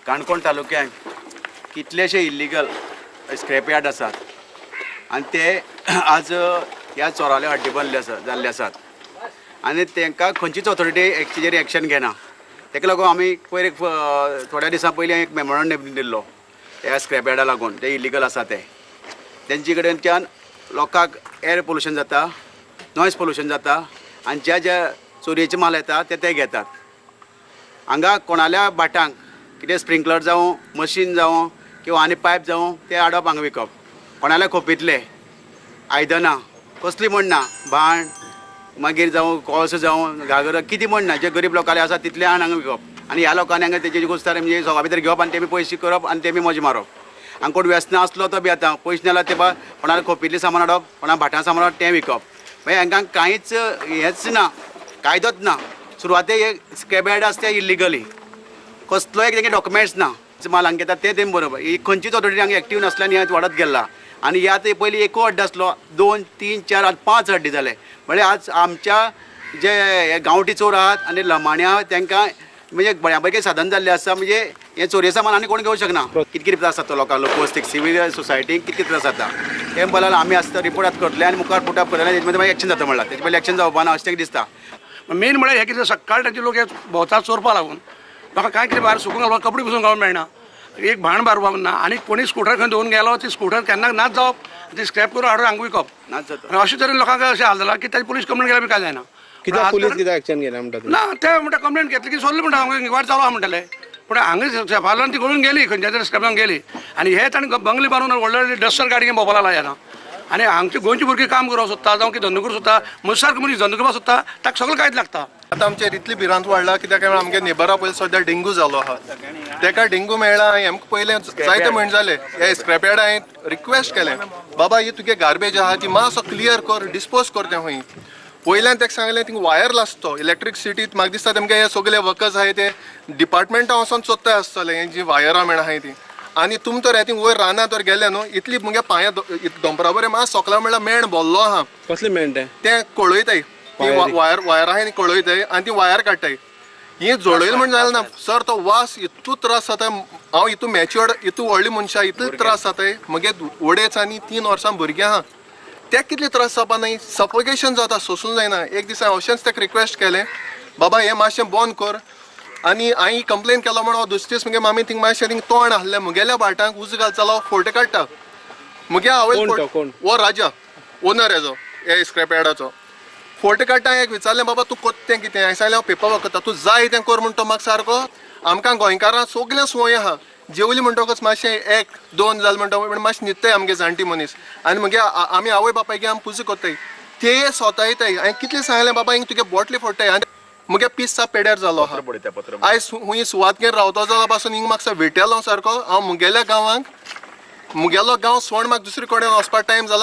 काणकोण तालुक्यांत कितलेशे illegal scrap yard आसात आनी ते आज ह्या चोराले हड्डीबंद जाल्ले आसात आनी तांकां खंयचीच ऑथॉरिटी हेचेर एक्शन घेना. ताका लागून आमी पयर थोड्या दिसां पयलीं एक मेमोरंडम दिल्लो ह्या स्क्रॅप यार्डा लागून ते इल्लीगल आसा ते तेंचे कडच्यान लोकांक एअर पोल्युशन जाता, नॉयज पोल्युशन जाता आनी ज्या चोरयेचे माल येता ते घेतात. हांगा कोणाल्या भाटांक कितें स्प्रिंकलर जावं, मशीन जावं किंवा आनी पायप जावं ते हाडप हांगा विकप. कोणाल्या खोपींतले आयदनां कसली म्हण ना, भाण मागीर जावं कोळसो जावं घागर कितें म्हण ना, जे गरीब लोकांले आसा तितले हांगा विकप आनी ह्या लोकांनी हांगा तेची गुस्तार म्हणजे सगळ्या भितर घेवप आनी तेमी पयशे करप आनी तेमी मजा मारप. हांगा कोण व्यसनां आसलो तो बी आतां पयशे नाल्यार ते कोणाल्या खोपींतलें सामान हाडप, कोणा भाटां सामान हाडप तें विकप. मागीर हांकां कांयच हेंच ना, कायदोच ना. सुरवातेक स्क्रॅप यार्ड आसा ते इल्लिगली, कसलोय तेंगे डॉक्युमेंट्स ना, माल हांगा घेतात ते बरोबर. ही खंयचीच ऑथॉरिटी हांगा एक्टीव नासल्यान हें वाडत गेला आनी ह्या आतां पयलीं एकूच हड्डो आसलो, 2, 3, 4 आतां 5 हड्डे जाले. म्हणजे आज आमच्या जे गांवठी चोर आहात आनी लमाण्या तांकां म्हणजे बऱ्यापैकी साधन जाल्लें आसा. म्हणजे हें चोरये सामान आनी कोण घेवंक शकना. कितें त्रास जाता लोकांक, लोकवस्तीक सिवील सोसायटीक कितें त्रास जाता तें बोलाल आमी आसता रिपोर्ट करतले आनी मुखार पुटअप करतले. तेजे मागीर एक्शन जाता म्हणल्यार तेजे पयलीं एक्शन जावपा ना अशें दिसता. मेन म्हळ्यार हे कितें सकाळचे लोक भोंवता चोरपा लागून म्हाका कांय कितें भायर सुकून घालपाक कपडे पुसून घालूंक मेळना, एक भाण भरपाक ना आनी कोणी स्कूटर खंय दवरून गेलो ती स्कूटर केन्ना नाच जावप, ती स्क्रॅप करून हाडून हांगा विकप. नाच जाता अशें तरेन लोकांक अशें हाल जाला की ताची पुलीस कंप्लेंट केल्यार बी काय जायना. कित्याक पुलीस कित्याक एक्शन घेना म्हणटा ना ते म्हणटा कंप्लेंट घेतली की सोडली म्हणटा हांगा वाट चालू आहा म्हणटाले. पूण हांगा फाल्यां ती गळून गेली खंयच्या तरी स्क्रॅपान गेली आनी हे ताणें बंगले बांदून व्हडले व्हडले डस्टर गाडी घेवन भोंवपाक लागला येना. आनी हांगची गोंयची भुरगीं काम करपाक सोदता जावं कितें धंदो करूंक सोदता, म्हजे सारको मनीस धंदो करपाक सोदता, ताका सगळें कांयच लागता. आतां आमचेर इतली भिरांत वाडला कित्याक आमगे नेबरा पयलीं सद्या डेंगू जालो आहा. ताका डेंगू मेळ्ळा आनी आमकां पयलें जायते म्हण जालें हे स्क्रॅप यार्डा हांवें रिक्वेस्ट केलें, बाबा ही तुगे गार्बेज आहा ती मातसो क्लियर कर, डिस्पोज कर तें खंय. पयल्यान ताका सांगलें थिंग वायर लासतो इलेक्ट्रिसिटीत. म्हाका दिसता तेमगे हे सगळे वर्कर्स आहाय ते डिपार्टमेंटा वचोन चोत्ताय आसतले हें जी वायरां म्हण आहाय ती. आनी तुम तर हे थिंग वयर रानां तर गेले न्हू, इतली मुगे पांयां दोंपरा बरें मात सोकला म्हणल्यार मेण भरलो आहा. कसले मेळटा तें कळयताय वायर आहाय न्ही कळयताय आनी ती वायर काडटाय. ही जोडयली म्हण जालें ना सर, तो वास इतू त्रास जाता. हांव इतू मॅच्युअर्ड इतू व्हडली मनशां इतले त्रास जाताय. म्हगे वडेच आनी 3 वर्सां भुरगीं आहा ते कितले त्रास जावपा न्हय, सफोकेशन जाता, सोसूंक जायना. एक दिसा अशेंच ताका रिक्वेस्ट केलें, बाबा हें मातशें बंद कर. आनी हांवें कंप्लेन केलो म्हणून दुसरे दीस मुगे मामी थिंग मातशें थिंग तोंड आहलें मुगेल्या भाटांक उज घालतालो, फोटो काडटा. मुगे आवय वो राजा ओनर हेजो हे स्क्रॅप यार्डाचो फोटो काडटा. एक विचारलें बाबा तूं कोत्तें कितें, हांवें सांगलें हांव पेपर वर्क करता, तूं जाय तें कर म्हणटा म्हाका सारको. आमकां गोंयकारां सगळें सोय आहा. जेवली म्हणटकच मातशें 1-2 जालें म्हणटा मातशें न्हिदताय आमगे जाणटी मनीस आनी मुगे आमी आवय बापायगे आमी पुजा कोत्ताय ते स्वतायताय. हांवें कितलें सांगलें बाबा हिंग तुगे बॉटली फोडटाय आनी मुगे पिस्सा पेड्यार जालो आहा. आयज हुंय सुवातगेर रावता जाल्या पासून हिंग म्हाका विटेलो सारको. हांव मुगेल्या गांवांक मुगेलो गांव सोड म्हाका दुसरे कडेन वचपाक टायम जाला.